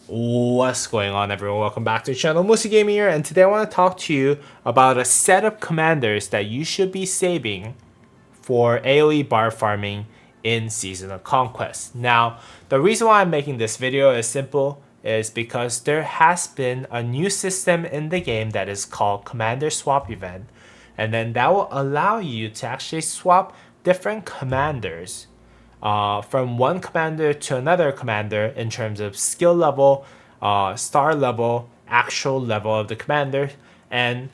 What's going on, everyone? Welcome back to the channel. Musi Gaming here, and today I want to talk to you about a set of commanders that you should be saving for AoE bar farming in Season of Conquest. Now, the reason why I'm making this video is simple, is because there has been a new system in the game that is called Commander Swap Event, and then that will allow you to actually swap different commanders from one commander to another commander in terms of skill level, star level, actual level of the commander. And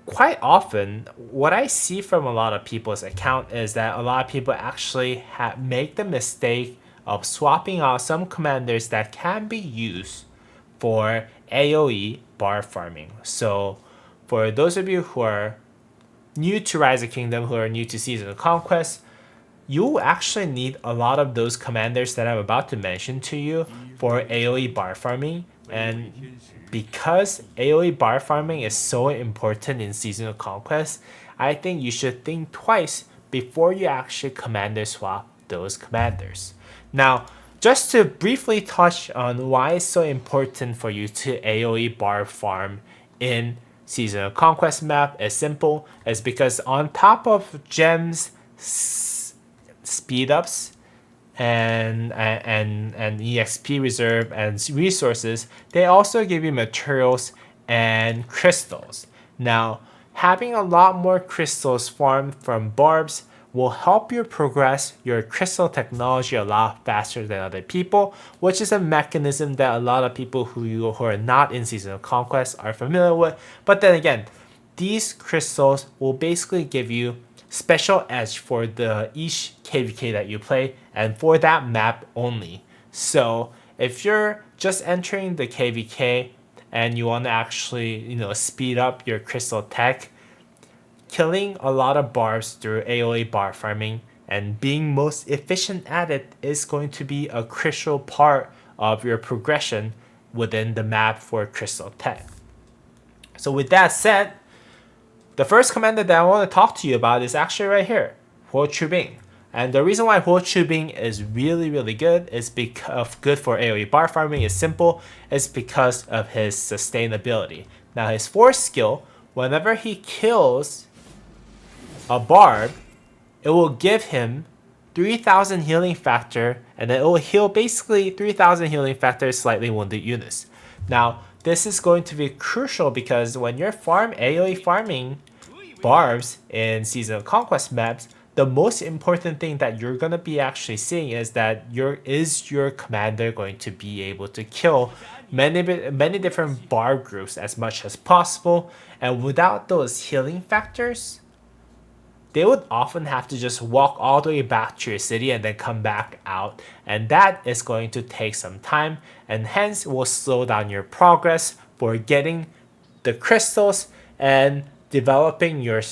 quite often, what I see from a lot of people's account is that a lot of people actually make the mistake of swapping out some commanders that can be used for AoE bar farming. So for those of you who are new to Rise of Kingdom, who are new to Season of Conquest, you actually need a lot of those commanders that I'm about to mention to you for AoE bar farming. And because AoE bar farming is so important in Season of Conquest, I think you should think twice before you actually commander swap those commanders. Now, just to briefly touch on why it's so important for you to AoE bar farm in Season of Conquest map is simple. It's because on top of gems, speed ups, and exp reserve and resources, they also give you materials and crystals. Now, having a lot more crystals farmed from Barbs will help you progress your crystal technology a lot faster than other people, which is a mechanism that a lot of people who are not in Season of Conquest are familiar with. But then again, these crystals will basically give you special edge for each KVK that you play and for that map only. So if you're just entering the KVK and you want to actually speed up your crystal tech, killing a lot of barbs through AoE bar farming and being most efficient at it is going to be a crucial part of your progression within the map for crystal tech. So with that said, the first commander that I want to talk to you about is actually right here, Chubing. And the reason why Chubing is really good is because good for AoE bar farming is simple. It's because of his sustainability. Now his fourth skill, whenever he kills a barb, it will give him 3000 healing factor, and then it will heal basically 3000 healing factor slightly wounded units. Now this is going to be crucial because when you're AoE farming barbs in Season of Conquest maps, the most important thing that you're going to be actually seeing is that your commander going to be able to kill many different barb groups as much as possible. And without those healing factors, they would often have to just walk all the way back to your city and then come back out, and that is going to take some time, and hence will slow down your progress for getting the crystals and developing your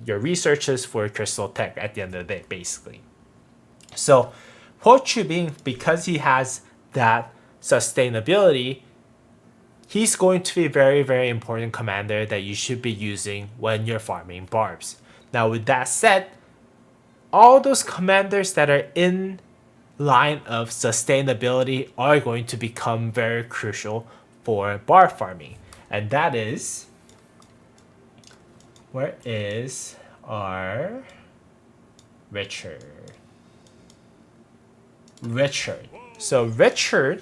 researches for crystal tech at the end of the day, basically. So Chubing, because he has that sustainability, he's going to be a very important commander that you should be using when you're farming barbs. Now with that said, all those commanders that are in line of sustainability are going to become very crucial for bar farming. And that is, where is our Richard? So Richard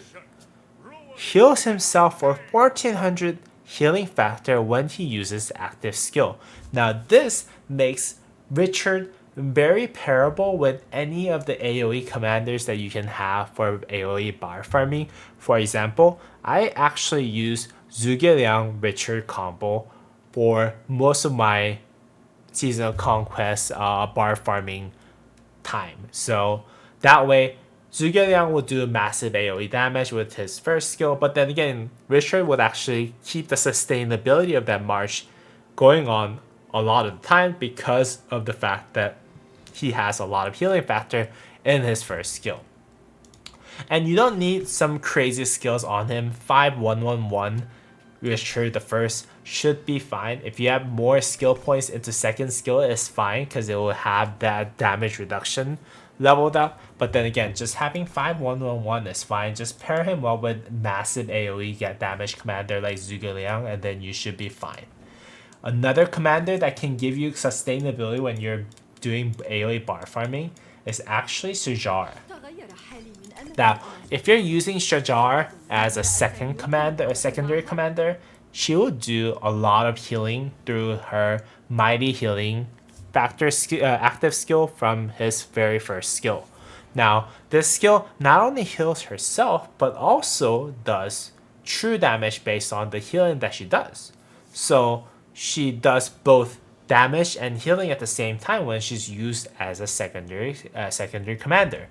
heals himself for 1400 healing factor when he uses active skill. Now this makes Richard very pairable with any of the AoE commanders that you can have for AoE bar farming. For example, I actually use Zugang Richard combo for most of my Season of Conquest bar farming time. So that way, Zugang will do massive AoE damage with his first skill, but then again, Richard would actually keep the sustainability of that march going on a lot of the time because of the fact that he has a lot of healing factor in his first skill. And you don't need some crazy skills on him. 5111 Richard the first should be fine. If you have more skill points into second skill, it's fine because it will have that damage reduction leveled up. But then again, just having 5-1-1-1 is fine. Just pair him well with massive AoE get damage commander like Zugang, and then you should be fine. Another commander that can give you sustainability when you're doing AoE bar farming is actually Shazar. Now, if you're using Shazar as a second commander, a secondary commander, she will do a lot of healing through her mighty healing factor active skill from his very first skill. Now, this skill not only heals herself, but also does true damage based on the healing that she does. So she does both damage and healing at the same time when she's used as a secondary commander.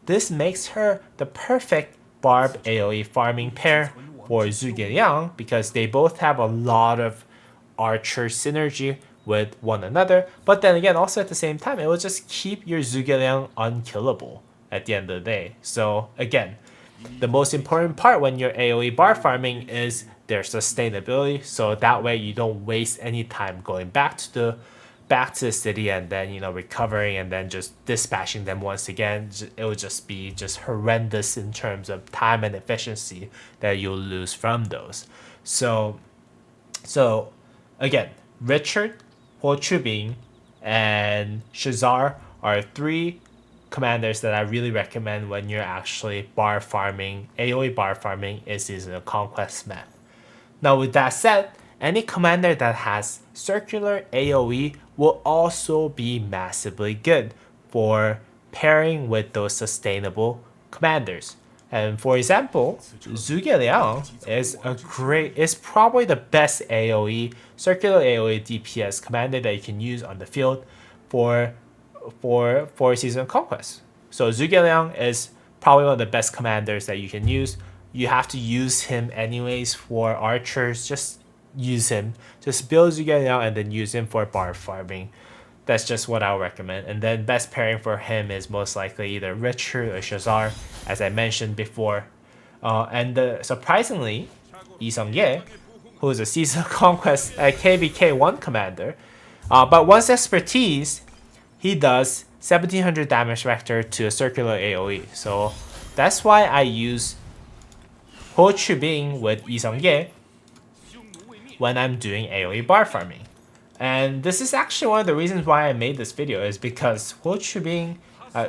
This makes her the perfect Barb AoE farming pair for Zugang because they both have a lot of archer synergy with one another. But then again, also at the same time, it will just keep your Zugang unkillable at the end of the day. So again, the most important part when you're AoE bar farming is their sustainability, so that way you don't waste any time going back to the city and then recovering and then just dispatching them once again. It will just be just horrendous in terms of time and efficiency that you'll lose from those. So again, Richard, Chubing, and Shazar are three commanders that I really recommend when you're actually bar farming, AoE bar farming in Season of Conquest map. Now with that said, any commander that has circular AoE will also be massively good for pairing with those sustainable commanders. And for example, Zugang is probably the best AoE, circular AoE DPS commander that you can use on the field for Season of Conquest. So Zugang is probably one of the best commanders that you can use. You have to use him anyways for archers. Just use him. Just build Zugang and then use him for bar farming. That's just what I'll recommend. And then best pairing for him is most likely either Richard or Shazar, as I mentioned before. Surprisingly, Lee Sung-ye, who is a Season of Conquest KVK 1 commander, but once expertise, he does 1700 damage vector to a circular AoE. So that's why I use Chubing with Lee Sung-ye when I'm doing AoE bar farming. And this is actually one of the reasons why I made this video, is because Chubing,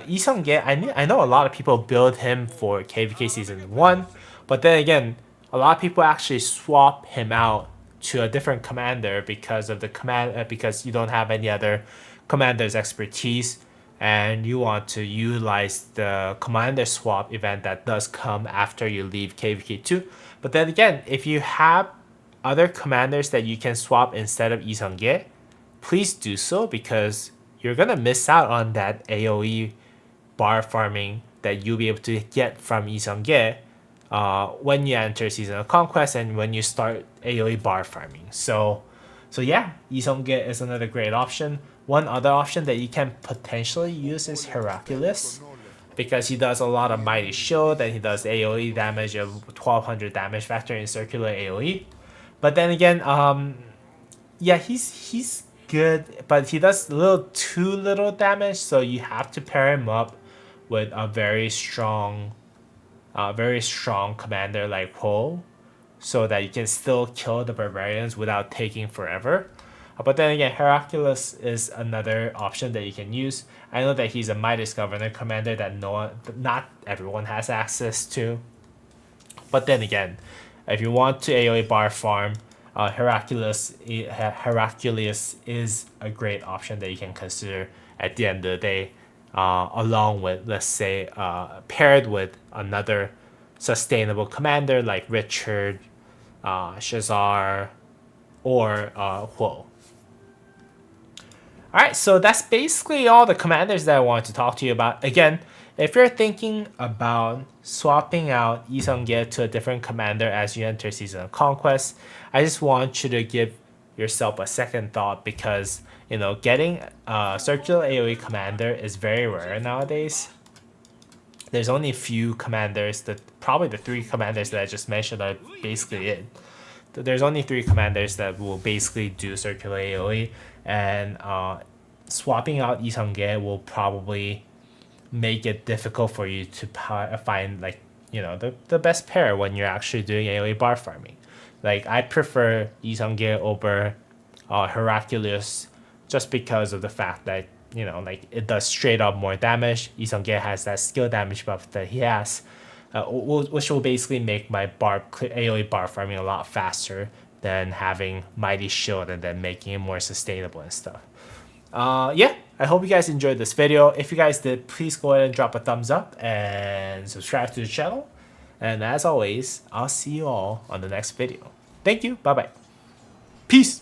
Lee Sung-ye, I know a lot of people build him for KVK Season 1, but then again, a lot of people actually swap him out to a different commander because of the because you don't have any other commander's expertise, and you want to utilize the commander swap event that does come after you leave KVK 2. But then again, if you have other commanders that you can swap instead of Lee Sung-ye, please do so, because you're gonna miss out on that AoE bar farming that you'll be able to get from Lee Sung-ye when you enter Season of Conquest and when you start AoE bar farming. So yeah, Lee Sung-ye is another great option. One other option that you can potentially use is Hercules, because he does a lot of mighty shield and he does AoE damage of 1200 damage factor in circular AoE. But then again, yeah, he's good, but he does too little damage, so you have to pair him up with a very strong commander like Ho, so that you can still kill the barbarians without taking forever. But then again, Hercules is another option that you can use. I know that he's a Midas Governor commander that not everyone has access to. But then again, if you want to AoE bar farm, Hercules is a great option that you can consider at the end of the day, along with, let's say, paired with another sustainable commander like Richard, Shazar, or Huo. Alright, so that's basically all the commanders that I wanted to talk to you about. Again, if you're thinking about swapping out Lee Sung-ye to a different commander as you enter Season of Conquest, I just want you to give yourself a second thought, because getting a circular AoE commander is very rare nowadays. There's only a few commanders, probably the three commanders that I just mentioned are basically it. There's only three commanders that will basically do circular AoE, and swapping out Lee Sung-ye will probably make it difficult for you to find like, you know, the best pair when you're actually doing AoE bar farming. Like I prefer Isangye over Hercules just because of the fact that, you know, like it does straight up more damage. Isangye has that skill damage buff that he has, which will basically make my AoE bar farming a lot faster than having Mighty Shield and then making it more sustainable and stuff. Yeah, I hope you guys enjoyed this video. If you guys did, please go ahead and drop a thumbs up and subscribe to the channel. And as always, I'll see you all on the next video. Thank you. Bye-bye. Peace.